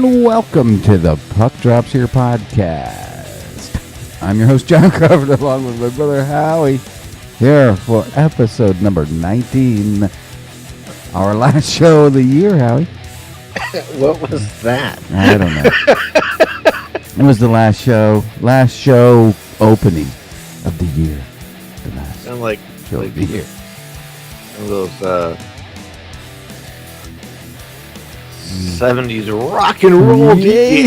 and welcome to the Puck Drops Here podcast. I'm your host, John Crawford, along with my brother Howie, here for episode number 19, our last show of the year, Howie. What was that? I don't know. It was the last show opening of the year. The last Sound like show of the year. One of those 70s rock and roll. Yay.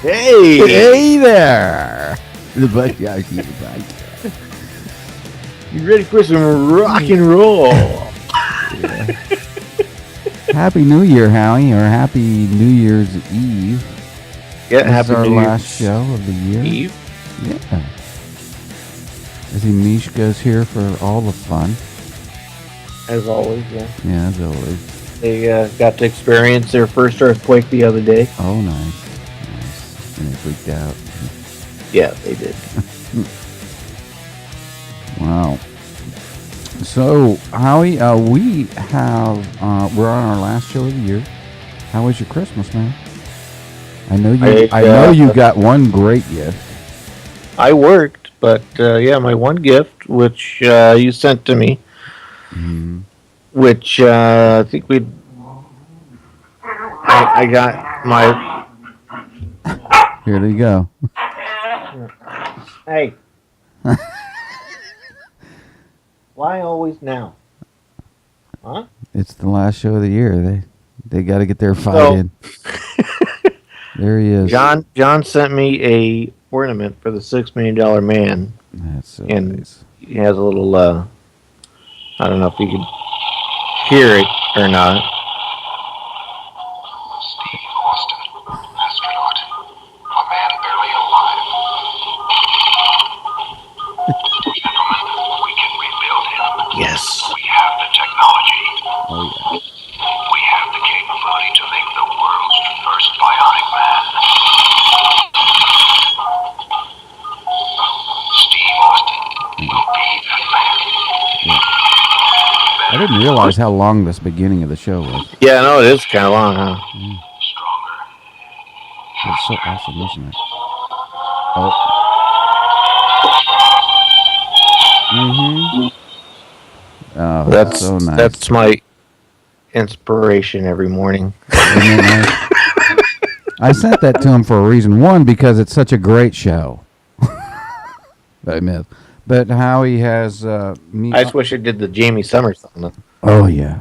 Hey there! The Buck Drops Here podcast. You ready for some rock and roll? Happy New Year, Howie, or Happy New Year's Eve. Yeah, This happy is our New last show of the year. Eve. Yeah. I see Mishka's here for all the fun. As always, yeah. Yeah, as always. They got to experience their first earthquake the other day. Oh, nice. And they freaked out. Yeah, they did. Wow. So, Howie, we're on our last show of the year. How was your Christmas, man? I know you got one great gift. I worked, but my one gift, which you sent to me, which I think I got my. Here they go. Hey. Why always now? Huh? It's the last show of the year. They got to get their fight in. There he is. John sent me a ornament for the $6 Million Man. That's so and nice. He has a little, I don't know if you can hear it or not. Steve Austin, astronaut, a man barely alive. Gentlemen, we can rebuild him. Yes. We have the technology. Oh, yeah. We have the capability to make the world's first bionic man. Steve Austin will be that man. I didn't realize how long this beginning of the show was. Yeah, no, it is kind of long, huh? Stronger. It's so awesome, isn't it? Oh. Oh, that's so nice. That's my inspiration every morning. Isn't it nice? I sent that to him for a reason. One, because it's such a great show. But Howie has me. I just wish I did the Jamie Summers song. Oh yeah,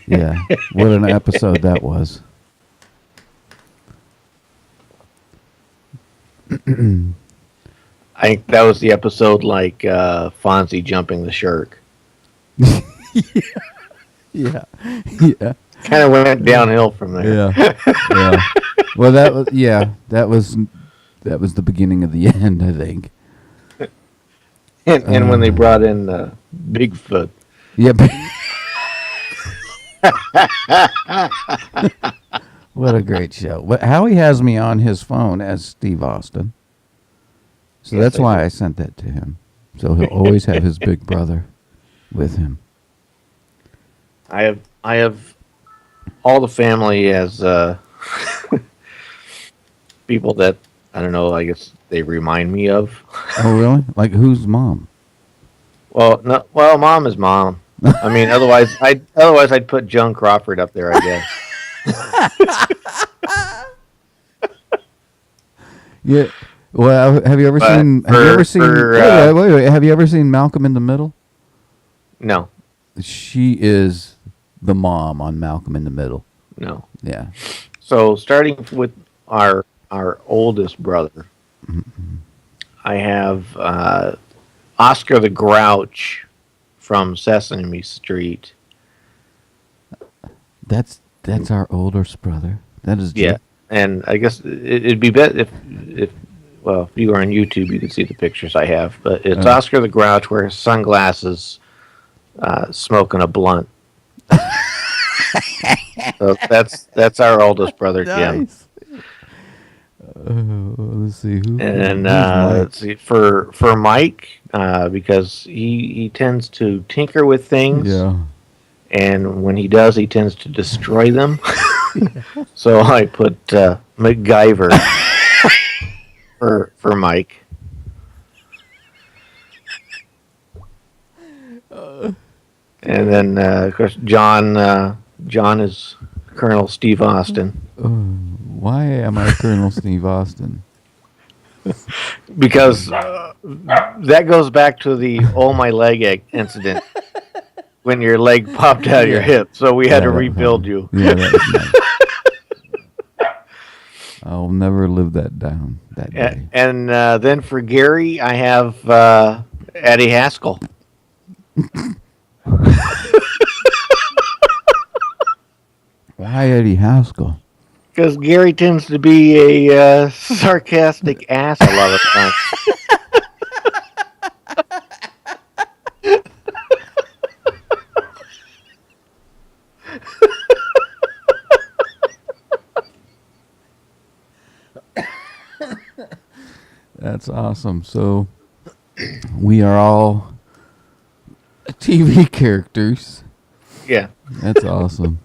yeah. What an episode that was. I think that was the episode like Fonzie jumping the shark. Yeah. Kind of went downhill from there. Yeah. Well, that was the beginning of the end, I think. And when they brought in Bigfoot. Yeah. What a great show. Howie has me on his phone as Steve Austin. So Yes, that's why I sent that to him. So he'll always have his big brother with him. I have all the family as people that I don't know. I guess they remind me of. Oh, really? Like who's mom? Well, no. Well, mom is mom. I mean, otherwise I'd put Joan Crawford up there, I guess. Yeah. Well, have you ever seen? Have you ever seen Malcolm in the Middle? No, She is the mom on Malcolm in the Middle. no. Yeah. So starting with our oldest brother, I have Oscar the Grouch from Sesame Street. That's our oldest brother. That is Yeah, and I guess it'd be better if you are on YouTube, you can see the pictures I have. But it's Oscar the Grouch wearing sunglasses, smoking a blunt. So that's our oldest brother, Jim. Nice. Let's see who. And who's Mike? let's see for Mike, because he tends to tinker with things. Yeah. And when he does, he tends to destroy them. So I put MacGyver for Mike. And then, of course, John is Colonel Steve Austin. Why am I Colonel Steve Austin? Because that goes back to the "oh my leg" incident when your leg popped out of your hip. So we had to rebuild you. Yeah, that was nice. I'll never live that down that day. And then for Gary, I have Eddie Haskell. Why Eddie Haskell? Because Gary tends to be a sarcastic ass a lot of times. That's awesome. So we are all TV characters. Yeah. That's awesome.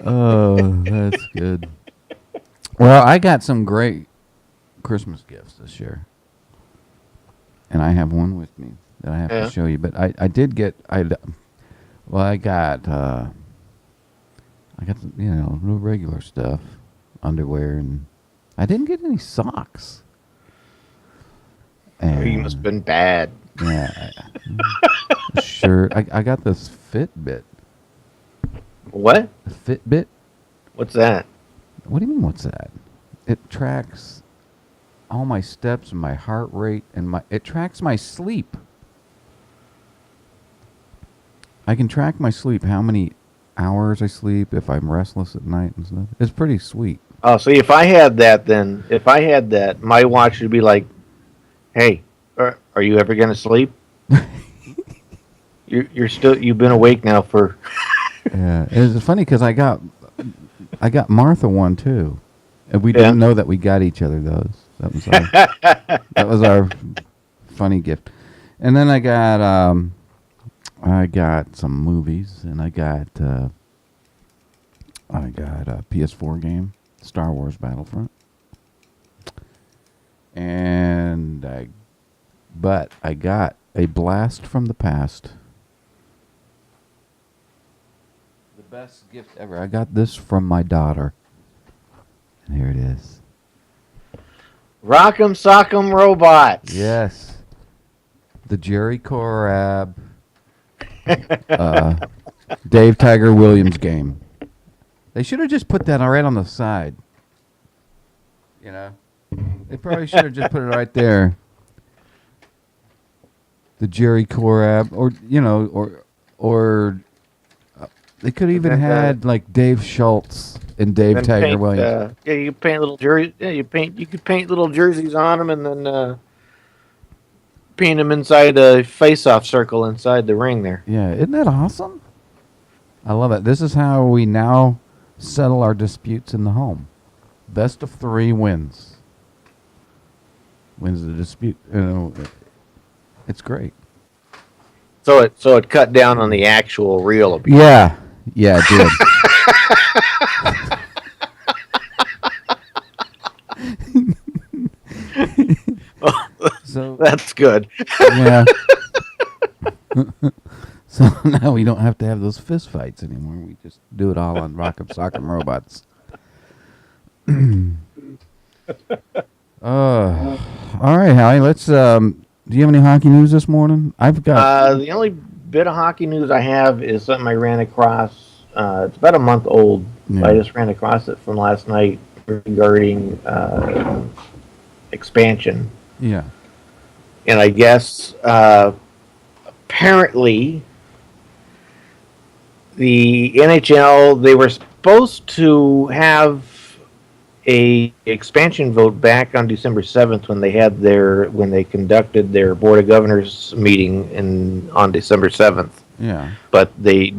Oh, that's good. Well, I got some great Christmas gifts this year. And I have one with me that I have to show you. But I did get, I got real regular stuff, underwear, and I didn't get any socks. And, You must have been bad. yeah, sure. I got this Fitbit. What? Fitbit? What's that? What do you mean, what's that? It tracks all my steps and my heart rate and it tracks my sleep. I can track my sleep, how many hours I sleep, if I'm restless at night and stuff. It's pretty sweet. Oh, see, if I had that, my watch would be like, "Hey, are you ever gonna sleep? You've been awake now for." Yeah, it's funny because I got Martha one too, and we didn't know that we got each other those. That was our funny gift. And then I got some movies, and I got a PS4 game, Star Wars Battlefront, and I got a Blast from the Past. Best gift ever. I got this from my daughter. And here it is. Rock'em Sock'em Robots. Yes. The Jerry Corab Dave Tiger Williams game. They should have just put that right on the side. You know? They probably should have just put it right there. The Jerry Corab or they could even had like Dave Schultz and Dave Tiger Williams. You could paint little jerseys. Yeah, you could paint little jerseys on them, and then paint them inside a face-off circle inside the ring there. Yeah, isn't that awesome? I love it. This is how we now settle our disputes in the home. Best of 3 wins. Wins the dispute. It's great. So it cut down on the actual real abuse. Yeah, it did. So that's good. Yeah. So now we don't have to have those fist fights anymore. We just do it all on Rock'em Sock'em Robots. All right, Howie. Let's. Do you have any hockey news this morning? I've got. The only bit of hockey news I have is something I ran across. It's about a month old. Yeah. I just ran across it from last night regarding expansion. Yeah. And I guess apparently the NHL, they were supposed to have a expansion vote back on December 7th when they conducted their Board of Governors meeting on December 7th. Yeah. But they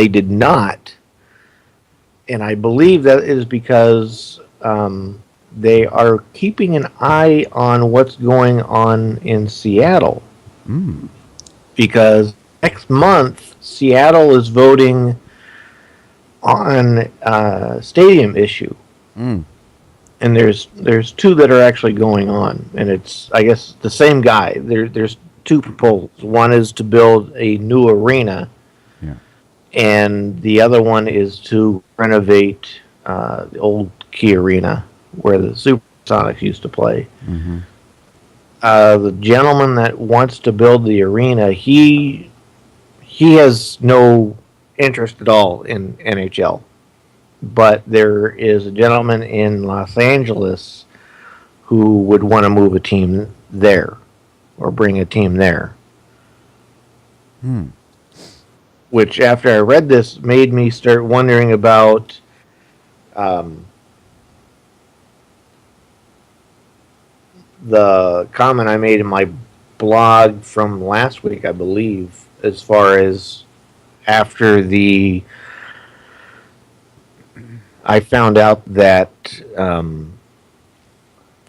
did not. And I believe that is because they are keeping an eye on what's going on in Seattle. Mm. Because next month, Seattle is voting on stadium issue, Mm. and there's two that are actually going on, and it's I guess the same guy. There's two proposals. One is to build a new arena, Yeah. and the other one is to renovate the old Key Arena where the Supersonics used to play. Mm-hmm. The gentleman that wants to build the arena, he has no interest at all in NHL. But there is a gentleman in Los Angeles who would want to move a team there or bring a team there. Hmm. Which, after I read this, made me start wondering about the comment I made in my blog from last week, I believe, as far as after I found out that the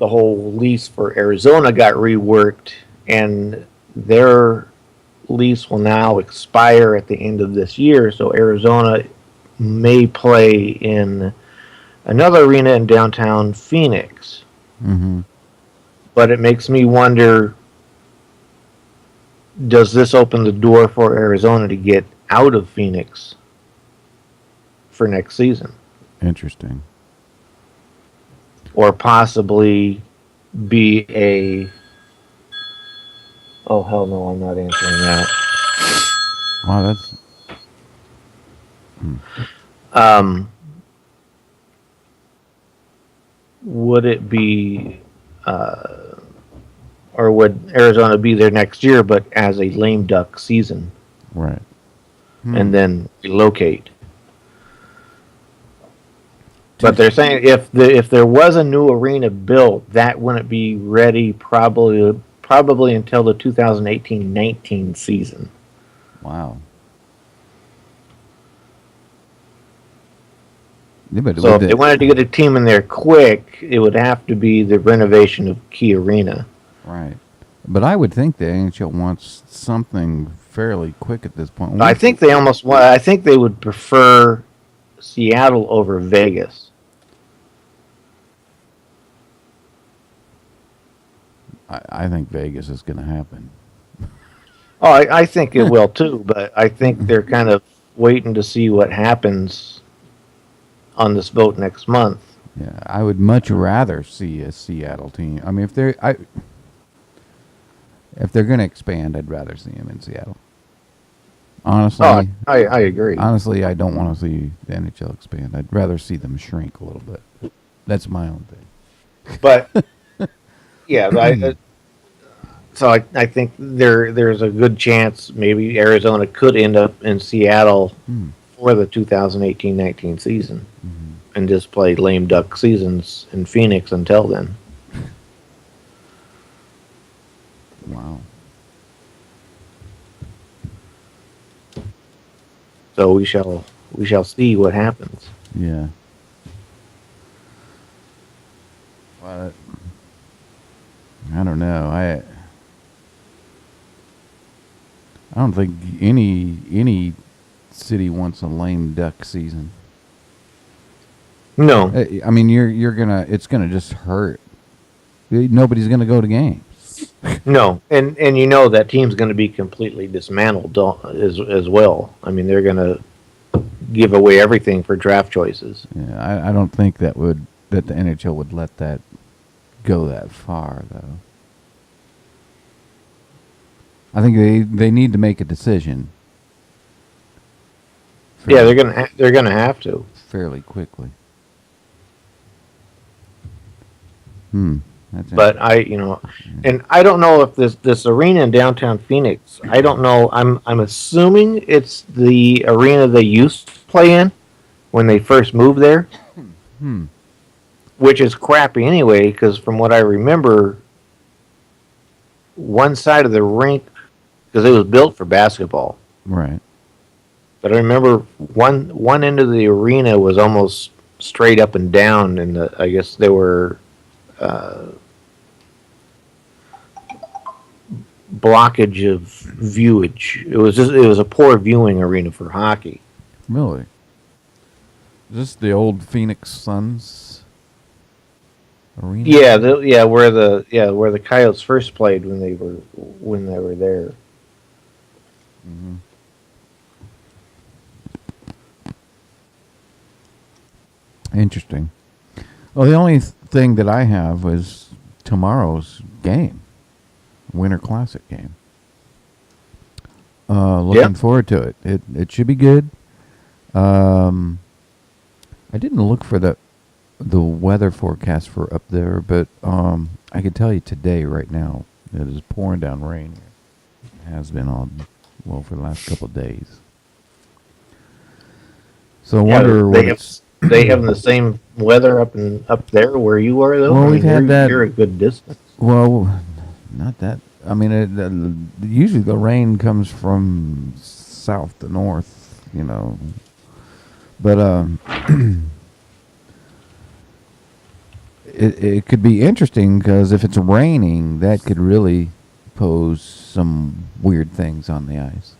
whole lease for Arizona got reworked, and their lease will now expire at the end of this year. So Arizona may play in another arena in downtown Phoenix. Mm-hmm. But it makes me wonder, does this open the door for Arizona to get out of Phoenix for next season? Interesting. Or possibly be a. Oh, hell no, I'm not answering that. Wow, that's Would it be. Or would Arizona be there next year, but as a lame duck season, right. and then relocate? But they're saying if there was a new arena built, that wouldn't be ready probably until the 2018-19 season. Wow. Yeah, but So if they wanted to get a team in there quick, it would have to be the renovation of Key Arena. right. But I would think the NHL wants something fairly quick at this point. I think they almost want. I think they would prefer Seattle over Vegas. I think Vegas is going to happen. Oh, I think it will too, but I think they're kind of waiting to see what happens on this vote next month. Yeah, I would much rather see a Seattle team. I mean, if they're going to expand, I'd rather see them in Seattle. Honestly, Oh, I agree. honestly, I don't want to see the NHL expand. I'd rather see them shrink a little bit. That's my own thing. But yeah, so I think there's a good chance maybe Arizona could end up in Seattle for the 2018-19 season, and just play lame duck seasons in Phoenix until then. Wow. So we shall see what happens. Yeah. But I don't know. I don't think any city wants a lame duck season. No, I mean, it's gonna just hurt. Nobody's gonna go to games. no, and you know that team's going to be completely dismantled as well. I mean, they're going to give away everything for draft choices. Yeah, I don't think that the NHL would let that go that far, though. I think they need to make a decision. Yeah, they're gonna have to. fairly quickly. That's But and I don't know if this arena in downtown Phoenix. I don't know. I'm assuming it's the arena they used to play in when they first moved there, which is crappy anyway. Because from what I remember, one side of the rink, because it was built for basketball, right. but I remember one end of the arena was almost straight up and down, and I guess they were blockage of viewage. It was a poor viewing arena for hockey. Really? Is this the old Phoenix Suns arena? Yeah, where the Coyotes first played when they were there. Mm-hmm. Interesting. Well, the only thing that I have is tomorrow's game, Winter Classic game. Looking forward to it. It should be good. I didn't look for the weather forecast for up there, but I can tell you today, right now, it is pouring down rain. It has been for the last couple of days. So I wonder what they have the same weather up there where you are, though. Well, we've had that. You're a good distance. Well, not that. I mean, usually the rain comes from south to north, But it could be interesting because if it's raining, that could really pose some weird things on the ice.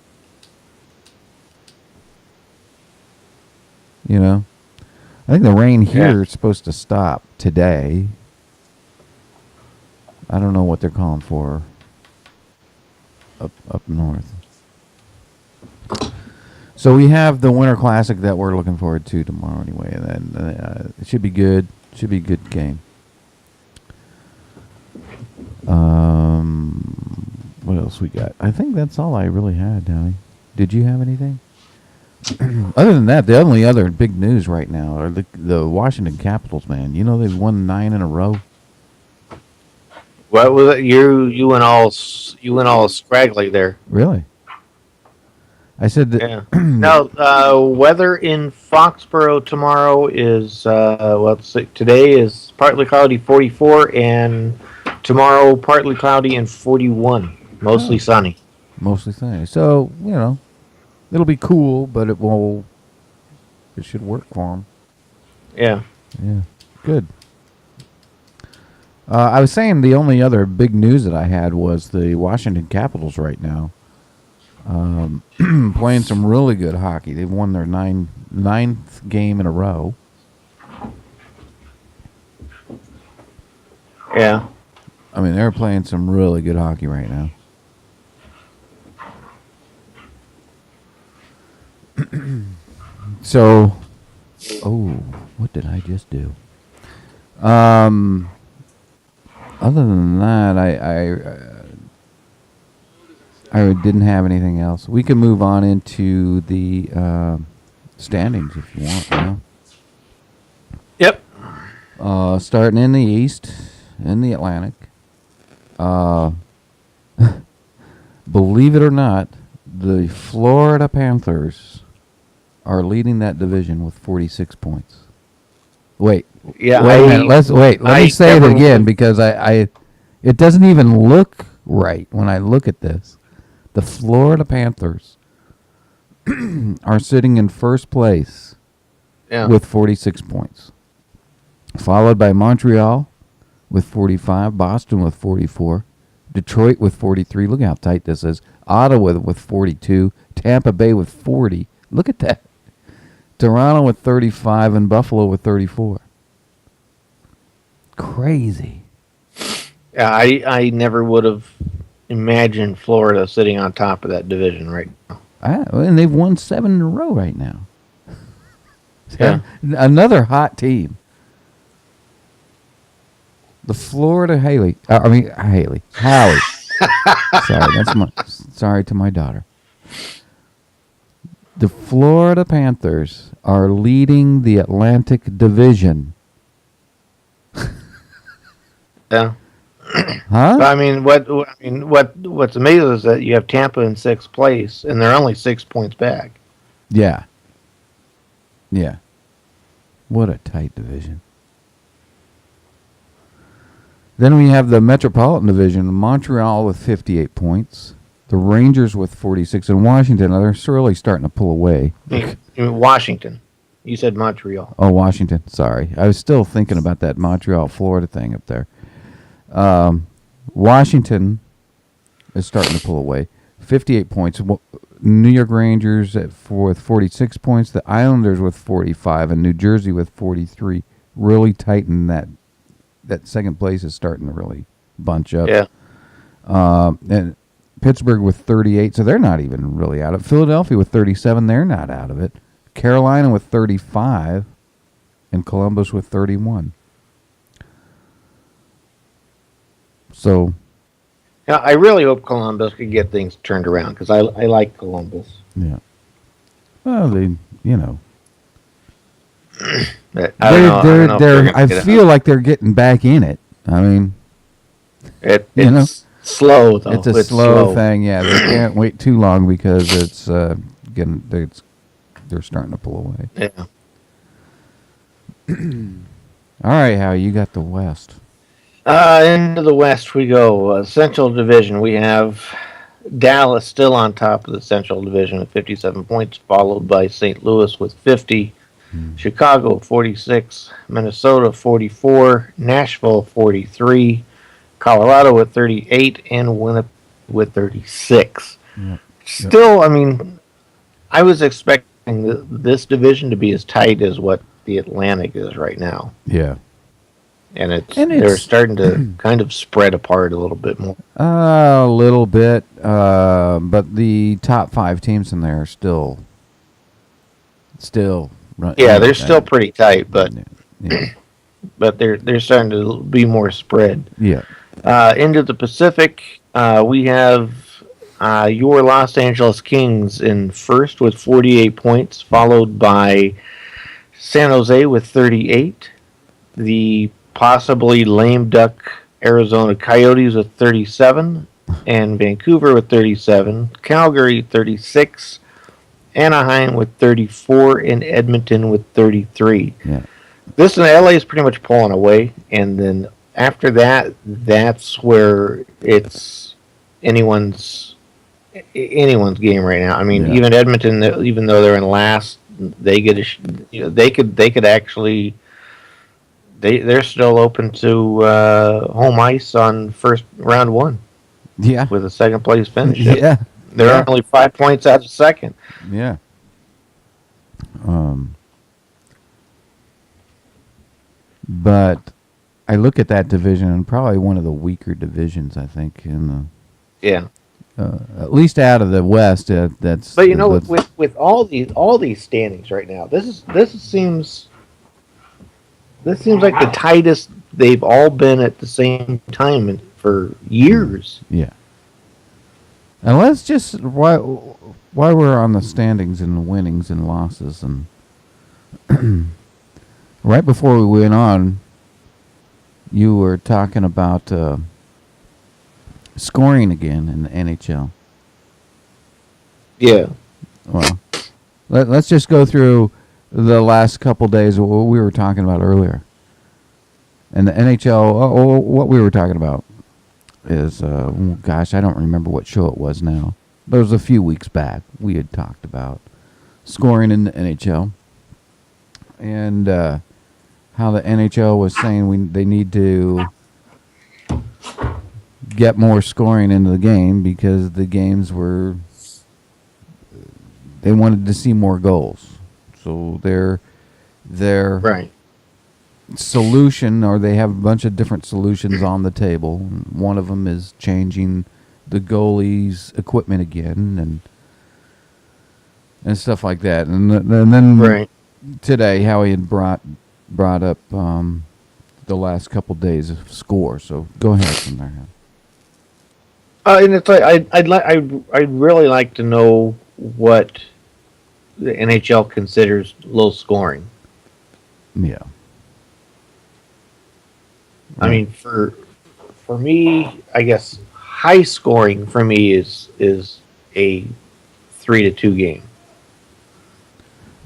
I think the rain here is supposed to stop today. I don't know what they're calling for up north. So we have the Winter Classic that we're looking forward to tomorrow anyway, and then it should be good. Should be a good game. What else we got? I think that's all I really had, Howie. Did you have anything? Other than that, the only other big news right now are the Washington Capitals, man. They've won 9 in a row. What was it? You went all scraggly there. Really? I said that. Yeah. Now, weather in Foxborough tomorrow is today is partly cloudy, 44, and tomorrow partly cloudy and 41, mostly sunny. Mostly sunny. So it'll be cool, but it should work for them. Yeah. Yeah. Good. I was saying the only other big news that I had was the Washington Capitals right now. Playing some really good hockey. They've won their ninth game in a row. Yeah. I mean, they're playing some really good hockey right now. So, what did I just do? Other than that, I didn't have anything else. We can move on into the standings if you want. Yep. Starting in the East, in the Atlantic. Believe it or not, the Florida Panthers are leading that division with 46 points. Wait. Yeah. Wait a minute. Let me say it again because it doesn't even look right when I look at this. The Florida Panthers are sitting in first place with 46 points, followed by Montreal with 45, Boston with 44, Detroit with 43. Look how tight this is. Ottawa with 42, Tampa Bay with 40. Look at that. Toronto with 35 and Buffalo with 34. Crazy. Yeah, I never would have imagined Florida sitting on top of that division right now. And they've won 7 in a row right now. Yeah. Another hot team. The Florida Howie. Sorry to my daughter. The Florida Panthers are leading the Atlantic Division. Yeah. Huh? I mean, what's amazing is that you have Tampa in 6th place, and they're only 6 points back. Yeah. Yeah. What a tight division. Then we have the Metropolitan Division, Montreal with 58 points, the Rangers with 46, and Washington. They're really starting to pull away. I mean, Washington. You said Montreal. Oh, Washington. Sorry. I was still thinking about that Montreal, Florida thing up there. Washington is starting to pull away. 58 points. New York Rangers with 46 points. The Islanders with 45, and New Jersey with 43. Really tighten that. That second place is starting to really bunch up. Yeah. And Pittsburgh with 38, so they're not even really out of it. Philadelphia with 37, they're not out of it. Carolina with 35, and Columbus with 31. So, Yeah, I really hope Columbus could get things turned around because I like Columbus. yeah. Well, they, you know, But I don't know if they're gonna I get feel like they're getting back in it. I mean, it's you know, slow though. it's a slow thing. Yeah, they can't wait too long because it's they're starting to pull away. Yeah. All right, Howie, you got the West. Into the West we go. Central Division. We have Dallas still on top of the Central Division with 57 points, followed by St. Louis with 50. Chicago 46, Minnesota 44, Nashville 43, Colorado with 38, and Winnipeg with 36. Yep. Still, I mean, I was expecting this division to be as tight as what the Atlantic is right now, Yeah. and And they're it's- starting to kind of spread apart a little bit more. A little bit, but the top 5 teams in there are still run. Yeah, they're still pretty tight, but yeah, they're starting to be more spread. yeah. Into the Pacific, we have your Los Angeles Kings in first with 48 points, followed by San Jose with 38, the possibly lame duck Arizona Coyotes with 37, and Vancouver with 37, Calgary 36, Anaheim with 34, and Edmonton with 33. Yeah. This in LA is pretty much pulling away, and then after that, that's where it's anyone's game right now. I mean, Yeah. even Edmonton, even though they're in last, they get they could actually they're still open to home ice on first round 1 Yeah. with a second place finish. Yeah. They're Yeah. only 5 points out of second. Yeah. But I look at that division and probably one of the weaker divisions, I think, in Yeah. the at least out of the West. That's. But you know, that's- with all these standings right now, this seems like the tightest they've all been at the same time for years. yeah. And let's just while we're on the standings and winnings and losses, and right before we went on, you were talking about scoring again in the NHL. Yeah. Well, let's just go through the last couple days of what we were talking about earlier. And the NHL, what we were talking about is, gosh, I don't remember what show it was now. But it was a few weeks back. We had talked about scoring in the NHL. And how the NHL was saying they need to get more scoring into the game because the games were... They wanted to see more goals. So their Right. solution, or they have a bunch of different solutions on the table. One of them is changing the goalie's equipment again and stuff like that. And then Right. today, Howie had brought up the last couple days of score. So go ahead from there. And it's like I'd really like to know what the NHL considers low scoring. Yeah. I mean, for me, I guess high scoring for me is a 3-2 game.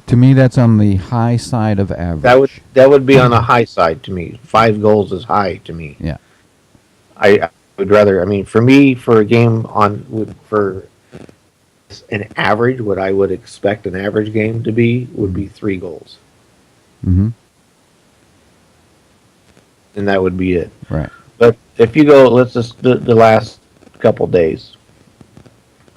To me, that's on the high side of average. That would be on the high side to me. 5 goals is high to me. Yeah. I would rather. I mean, for me, for a game for an average, what I would expect an average game to be would be 3 goals, Mm-hmm. and that would be it. Right. But if you go, let's just the last couple days.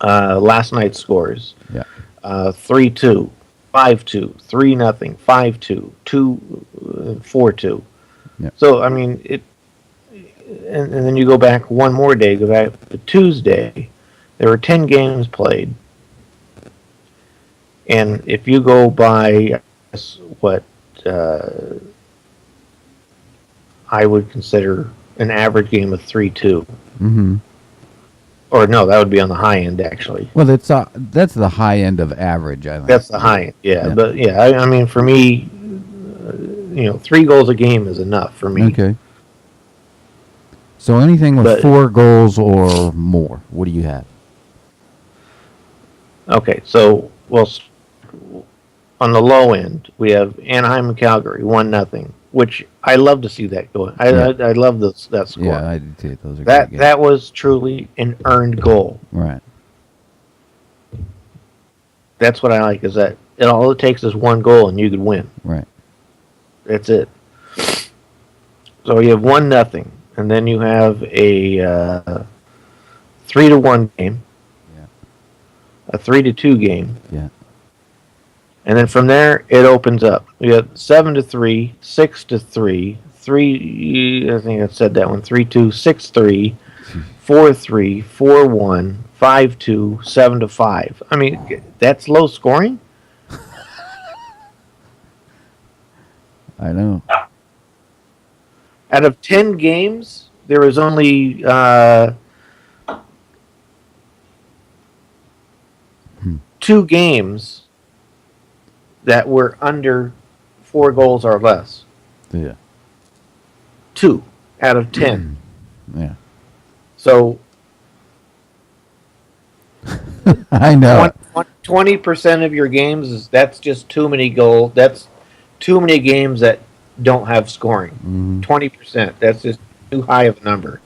Last night's scores. Yeah. 3-2, 5-2, 3-0, 5-2, 4-2. Yeah. So I mean it, and then you go back one more day. Go back to Tuesday. There were 10 games played, and if you go by what I would consider an average game of 3-2. Mm-hmm. Or no, that would be on the high end actually. Well, that's the high end of average, I think. That's the high end, yeah. Yeah. But yeah, I mean, for me, 3 goals a game is enough for me. Okay. So anything with But- 4 goals or more, what do you have? Okay, so on the low end, we have Anaheim and Calgary 1-0, which I love to see that going. I love that score. Yeah, I do too. Those are that great games. that was truly an earned goal. Right. That's what I like. Is that all it takes is one goal and you could win. Right. That's it. So you have 1-0, and then you have a 3-1 game, Yeah. a 3-2 game, Yeah. and then from there it opens up. We have 7-3, 6-3, 3. I think I said that one. 3-2, 6-3, 4-3, 4-1, 5-2, 7-5. I mean, that's low scoring. I know. Out of 10 games, there was only 2 games that were under 4 goals or less. Yeah. 2 out of 10. Yeah. So I know. 20% of your games that's just too many goals. That's too many games that don't have scoring. Mhm. 20%. That's just too high of a number.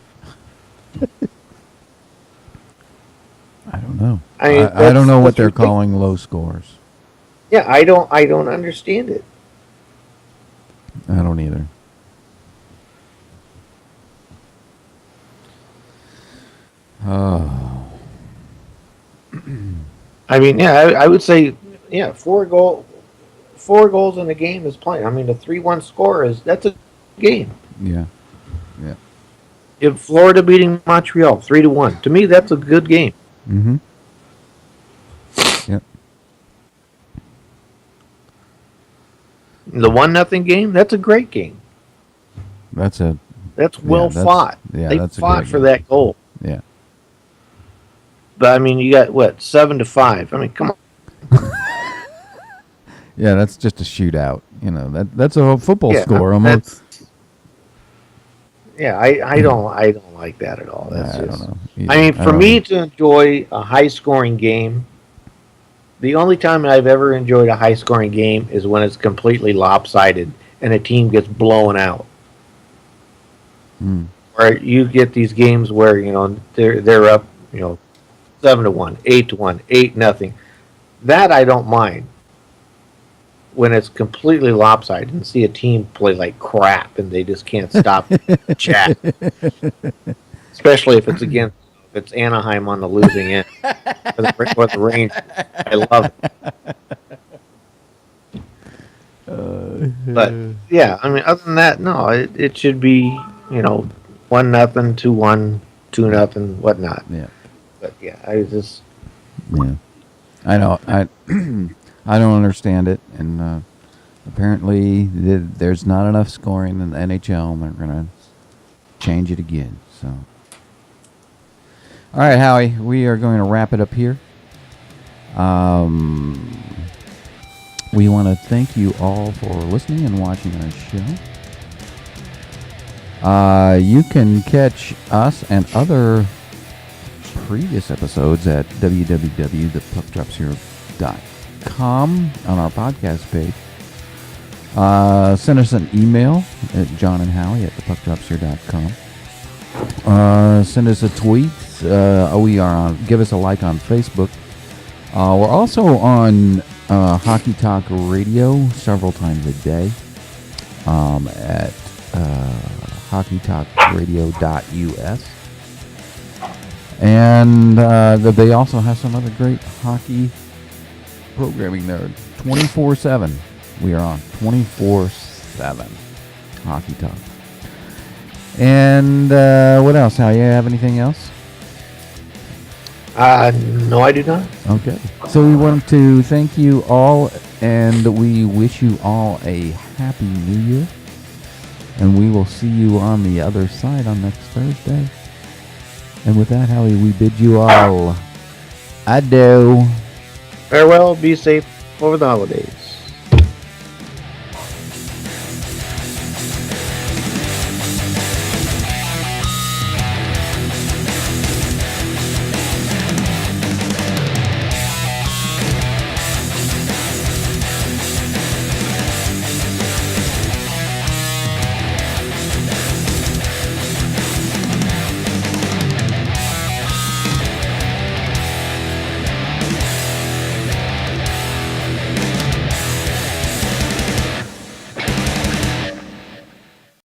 I don't know. I mean, I don't know what that's they're ridiculous. calling low scores. Yeah, I don't understand it. I don't either. Oh. I mean, yeah, I would say, yeah, 4 goals in a game is plenty. I mean, a 3-1 score that's a game. Yeah. If Florida beating Montreal 3-1, to me that's a good game. Mm-hmm. Yep. The 1-0 game, that's a great game. That's Well that's- fought. yeah, They that's a fought great for game. that goal. Yeah. But I mean, you got what 7-5. I mean, come on. Yeah, that's just a shootout. You know, that's a football Yeah, score almost. that's- Yeah, I don't like that at all. That's I just, don't know. I mean, I for don't me know. to enjoy a high-scoring game, the only time I've ever enjoyed a high-scoring game is when it's completely lopsided and a team gets blown out. Mm. Where you get these games where they're up 7-1, 8-1, 8-0. That I don't mind. When it's completely lopsided and see a team play like crap and they just can't stop chat. Especially if it's Anaheim on the losing end or the Rangers. I love it. But yeah, I mean, other than that, no, it should be 1-0, 2-1, 2-0, whatnot. Yeah. But yeah, I just Yeah. I know. I don't understand it, and apparently there's not enough scoring in the NHL, and they're going to change it again. So, all right, Howie, we are going to wrap it up here. We want to thank you all for listening and watching our show. You can catch us and other previous episodes at www.thepuckdropshero.com on our podcast page. Send us an email at johnandhowie@thepuckdropshero.com. Send us a tweet. Give us a like on Facebook. We're also on Hockey Talk Radio several times a day at hockeytalkradio.us. And they also have some other great hockey programming there. 24/7. We are on 24/7 Hockey Talk. And what else? Hal, you have anything else? No, I do not. Okay. So we want to thank you all, and we wish you all a happy New Year. And we will see you on the other side on next Thursday. And with that, Howie, we bid you all adieu. Farewell. Be safe over the holidays.